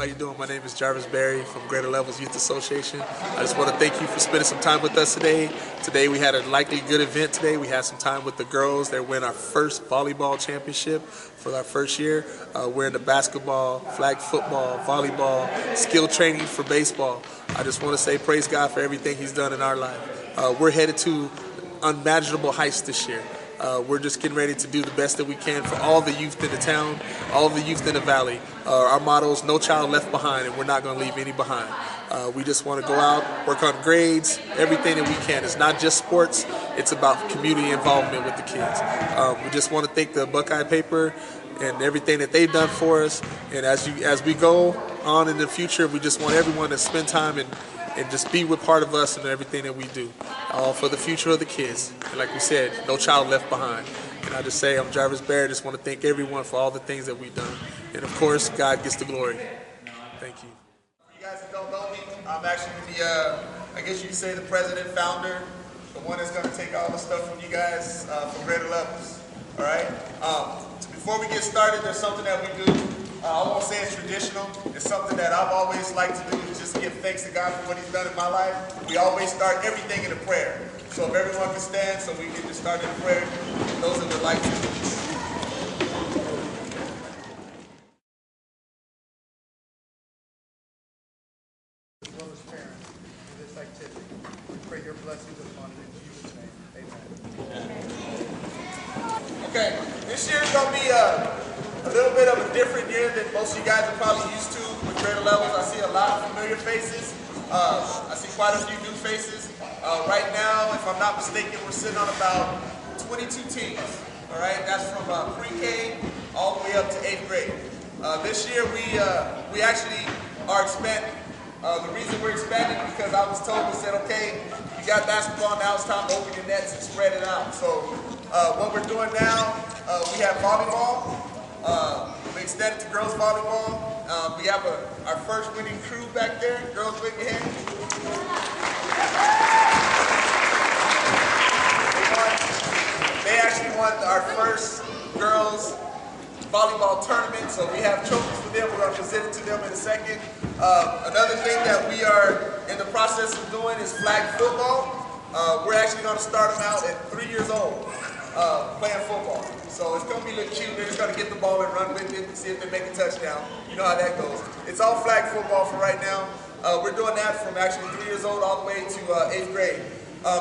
you doing? My name is Jarvis Berry from Greater Levels Youth Association. I just want to thank you for spending some time with us today. Today we had a likely good event today. We had some time with the girls. They won our first volleyball championship for our first year. We're in the basketball, flag football, volleyball, skill training for baseball. I just want to say praise God for everything He's done in our life. We're headed to unimaginable heights this year. We're just getting ready to do the best that we can for all the youth in the town, all the youth in the valley. Our motto is no child left behind, and we're not going to leave any behind. We just want to go out, work on grades, everything that we can. It's not just sports, it's about community involvement with the kids. We just want to thank the Buckeye paper and everything that they've done for us. And as we go on in the future, we just want everyone to spend time and just be with part of us and everything that we do, all for the future of the kids. And like we said, no child left behind. And I just say, I'm Jarvis Berry. Just want to thank everyone for all the things that we've done. And of course, God gets the glory. Thank you. You guys that don't know me, I'm actually the, I guess you could say the president, founder, the one that's going to take all the stuff from you guys from Greater Levels. All right? Before we get started, there's something that we do. I won't say it's traditional. It's something that I've always liked to do, is just give thanks to God for what He's done in my life. We always start everything in a prayer. So if everyone can stand so we can just start in prayer, those that would like to. As parents for this activity, we pray your blessings upon it in Jesus' name. Amen. Okay, this year is going to be a little bit of a different year than most of you guys are probably used to with Greater Levels. I see a lot of familiar faces. I see quite a few new faces. Right now, if I'm not mistaken, we're sitting on about 22 teams. All right, that's from pre-K all the way up to 8th grade. This year, we actually are expanding. The reason we're expanding is because I was told, we said, okay, you got basketball, now it's time to open your nets and spread it out. So what we're doing now, we have volleyball. We extended to girls volleyball. We have our first winning crew back there. Girls, wave your hand. They actually won our first girls volleyball tournament, so we have trophies for them. We're going to present it to them in a second. Another thing that we are in the process of doing is flag football. We're actually going to start them out at 3 years old playing football. So it's going to be a little cute. They're just going to get the ball and run with it and see if they make a touchdown. You know how that goes. It's all flag football for right now. We're doing that from actually 3 years old all the way to 8th grade.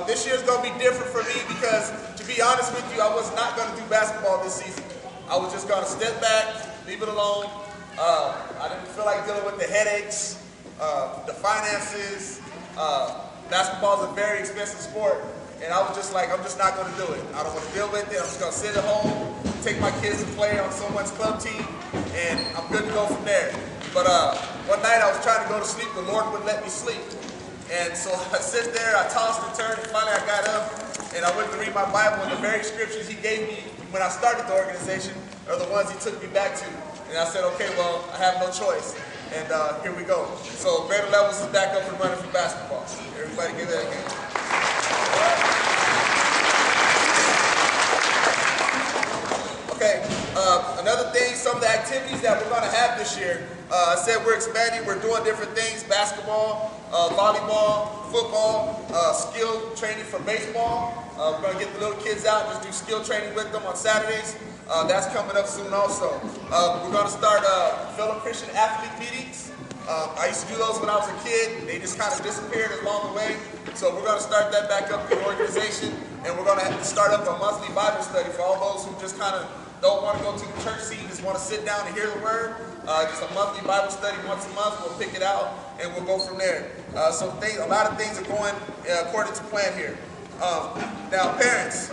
This year's going to be different for me because, to be honest with you, I was not going to do basketball this season. I was just going to step back, leave it alone. I didn't feel like dealing with the headaches, the finances. Basketball is a very expensive sport. And I was just like, I'm just not going to do it. I don't want to deal with it. I'm just going to sit at home, take my kids to play on someone's club team, and I'm good to go from there. But one night I was trying to go to sleep. The Lord wouldn't let me sleep. And so I sit there, I tossed and turned, and finally I got up, and I went to read my Bible, and the very scriptures He gave me when I started the organization are the ones He took me back to. And I said, okay, well, I have no choice. And here we go. So Greater Levels is back up and running for basketball. Everybody give that a hand. Okay, another thing, some of the activities that we're going to have this year, I said we're expanding, we're doing different things, basketball, volleyball, football, skill training for baseball. We're going to get the little kids out and just do skill training with them on Saturdays. That's coming up soon also. We're going to start fellow Christian athlete meetings. I used to do those when I was a kid. They just kind of disappeared along the way. So we're going to start that back up in the organization. And we're going to have to start up a monthly Bible study for all those who just kind of don't want to go to the church seat, just want to sit down and hear the word. Just a monthly Bible study once a month. We'll pick it out and we'll go from there. So a lot of things are going according to plan here. Now, parents,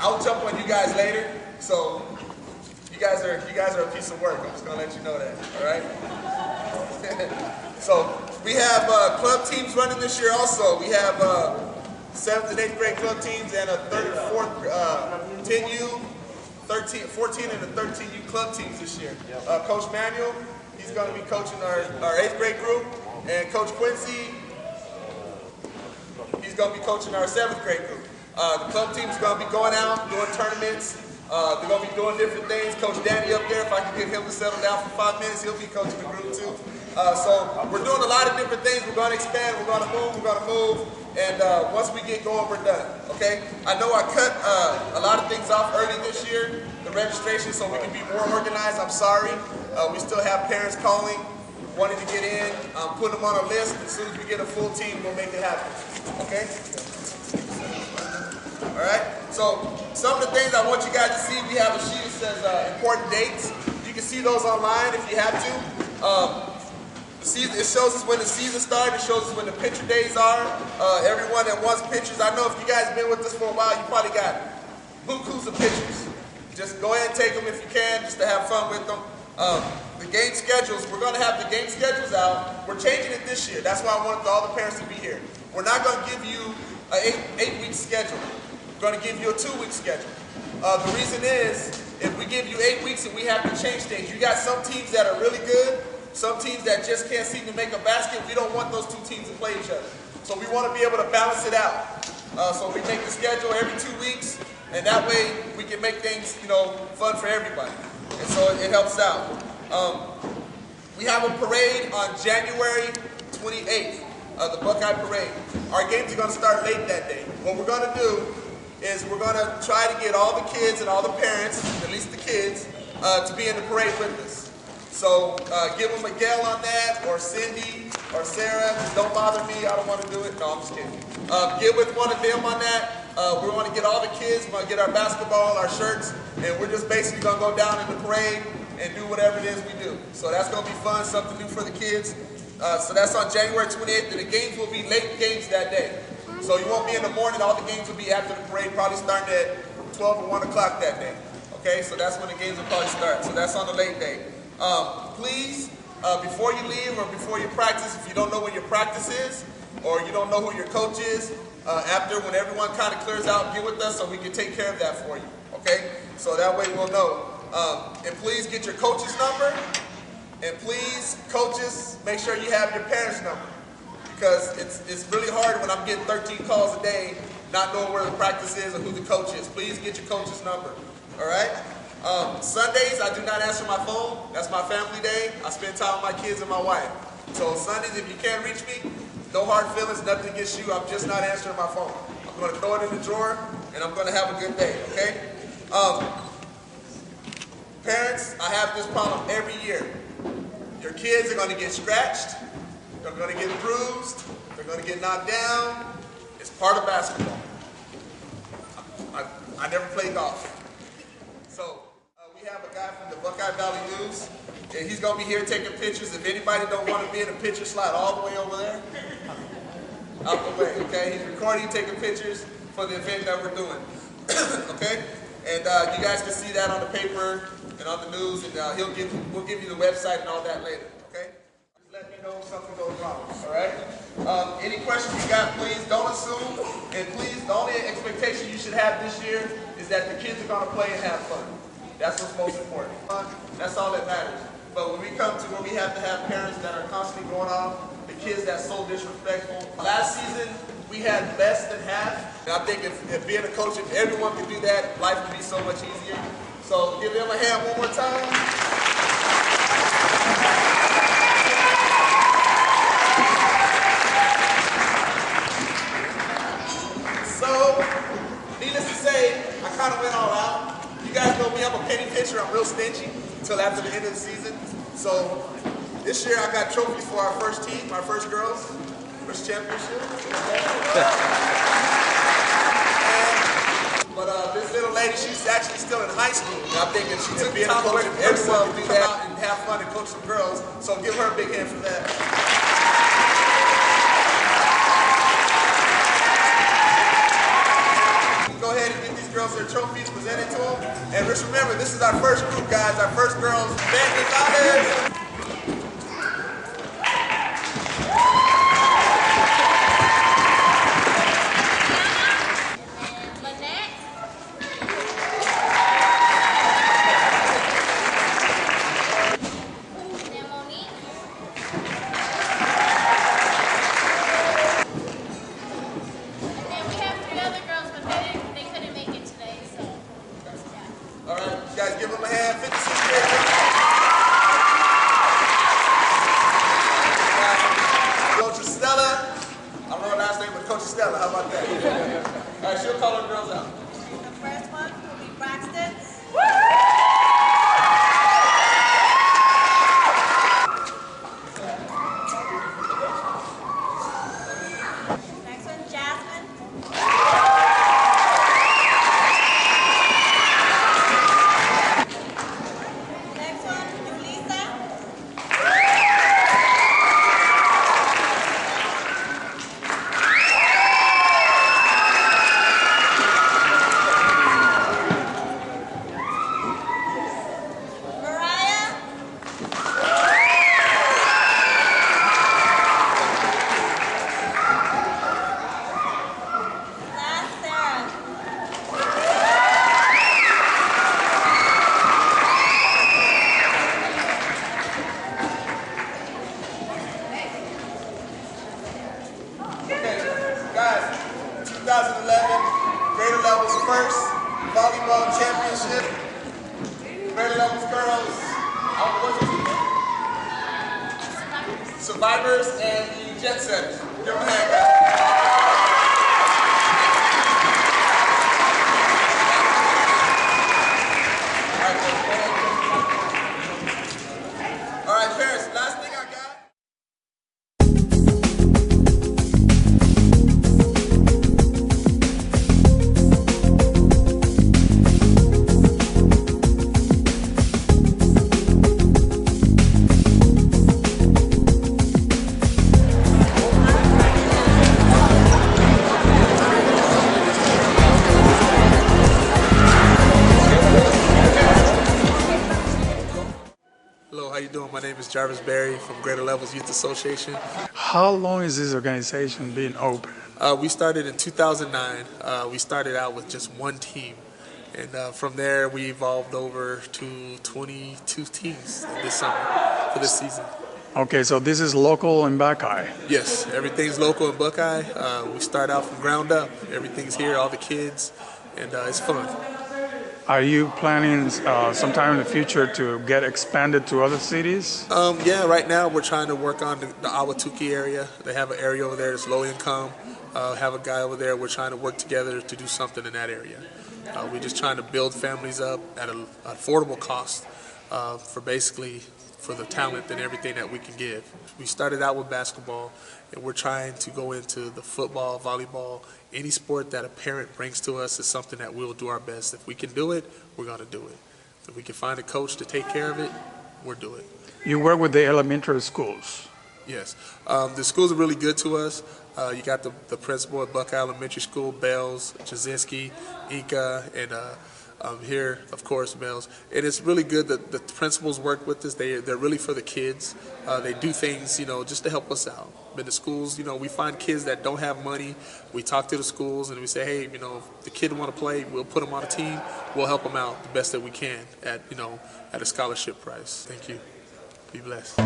I'll jump on you guys later. So you guys are a piece of work. I'm just gonna let you know that. All right. So we have club teams running this year. Also, we have 7th and 8th grade club teams and a 3rd and 4th 10U, 14 and a 13U club teams this year. Coach Manuel, he's going to be coaching our 8th grade group, and Coach Quincy, he's going to be coaching our 7th grade group. The club team is going to be going out, doing tournaments, They're going to be doing different things. Coach Danny up there, if I can get him to settle down for 5 minutes, he'll be coaching the group too. So we're doing a lot of different things. We're going to expand, we're going to move, and once we get going, we're done, okay? I know I cut a lot of things off early this year, the registration, so we can be more organized. I'm sorry. We still have parents calling, wanting to get in, putting them on a list. As soon as we get a full team, we'll make it happen, okay? All right, so some of the things I want you guys to see, we have a sheet that says important dates. You can see those online if you have to. It shows us when the season started. It shows us when the picture days are. Everyone that wants pictures, I know if you guys have been with us for a while, you probably got bukus of pictures. Just go ahead and take them if you can, just to have fun with them. The game schedules, we're going to have the game schedules out. We're changing it this year. That's why I wanted all the parents to be here. We're not going to give you an 8-week schedule. We're going to give you a 2-week schedule. The reason is, if we give you 8 weeks and we have to change things, you got some teams that are really good, some teams that just can't seem to make a basket. We don't want those two teams to play each other. So we want to be able to balance it out. So we make the schedule every 2 weeks, and that way we can make things, fun for everybody. And so it helps out. We have a parade on January 28th, the Buckeye Parade. Our games are going to start late that day. What we're going to do is we're going to try to get all the kids and all the parents, at least the kids, to be in the parade with us. So give them Miguel on that, or Cindy, or Sarah. Don't bother me, I don't want to do it. No, I'm just kidding. Get with one of them on that. We want to get all the kids, we're going to get our basketball, our shirts, and we're just basically going to go down in the parade and do whatever it is we do. So that's going to be fun, something new for the kids. So that's on January 28th, and the games will be late games that day. So you won't be in the morning, all the games will be after the parade, probably starting at 12 or 1 o'clock that day. Okay, so that's when the games will probably start. So that's on the late day. Please, before you leave or before you practice, if you don't know when your practice is, or you don't know who your coach is, after, when everyone kind of clears out, get with us so we can take care of that for you, okay? So that way we'll know. And please get your coach's number, and please, coaches, make sure you have your parents' number, because it's really hard when I'm getting 13 calls a day, not knowing where the practice is or who the coach is. Please get your coach's number, all right? Sundays, I do not answer my phone. That's my family day. I spend time with my kids and my wife. So Sundays, if you can't reach me, no hard feelings, nothing against you. I'm just not answering my phone. I'm going to throw it in the drawer, and I'm going to have a good day, okay? Parents, I have this problem every year. Your kids are going to get scratched. They're going to get bruised. They're going to get knocked down. It's part of basketball. I never played golf. So we have a guy from the Buckeye Valley News, and he's going to be here taking pictures. If anybody don't want to be in a picture, slide all the way over there. Out the way, okay? He's recording, taking pictures for the event that we're doing, okay? And you guys can see that on the paper and on the news, and we'll give you the website and all that later, okay? Just let me know if something goes wrong, all right? Any questions you got, please don't assume, and please, the only expectation you should have this year is that the kids are going to play and have fun. That's what's most important. That's all that matters. But when we come to where we have to have parents that are constantly going off, the kids that's so disrespectful. Last season, we had less than half. And I think if being a coach, if everyone could do that, life would be so much easier. So give them a hand one more time. So, needless to say, I kind of went all out. You guys know me, I'm a penny pitcher. I'm real stingy until after the end of the season. So this year I got trophies for our first team, our first girls, first championship. But this little lady, she's actually still in high school. And I'm thinking she took being a coach, everyone would do that and have fun and coach some girls. So give her a big hand for that. Go ahead and get these girls their trophies presented to them. And just remember, this is our first group, guys. Our first girls. Bales Elementary. Stella. How about that? All right, she'll call her girls out. The first one will be Braxton. Next one, Jasmine. Next one, Yulisa. Mariah. Last, Sarah. Okay, guys, 2011 Greater Levels first volleyball championship. Greater Levels girls. What's your team name? Survivors and the Jet Setters. Give them a hand, guys. All right, Paris, last thing I got. Hello, how you doing? My name is Jarvis Berry from Greater Levels Youth Association. How long has this organization been open? We started in 2009. We started out with just one team. And from there, we evolved over to 22 teams this summer for this season. Okay, so this is local in Buckeye. Yes, everything's local in Buckeye. We start out from ground up. Everything's here, all the kids, and it's fun. Are you planning sometime in the future to get expanded to other cities? Yeah, right now we're trying to work on the Awatuki area. They have an area over there that's low income. Have a guy over there. We're trying to work together to do something in that area. We're just trying to build families up at an affordable cost for the talent and everything that we can give. We started out with basketball, and we're trying to go into the football, volleyball, any sport that a parent brings to us is something that we'll do our best. If we can do it, we're going to do it. If we can find a coach to take care of it, we'll do it. You work with the elementary schools. Yes. The schools are really good to us. You got the principal at Buckeye Elementary School, Bales, Jasinski, Ika, and here, of course, Bales. And it's really good that the principals work with us. They're really for the kids. They do things, just to help us out. In the schools, we find kids that don't have money. We talk to the schools and we say, hey, if the kid want to play, we'll put them on a team. We'll help them out the best that we can at a scholarship price. Thank you. Be blessed.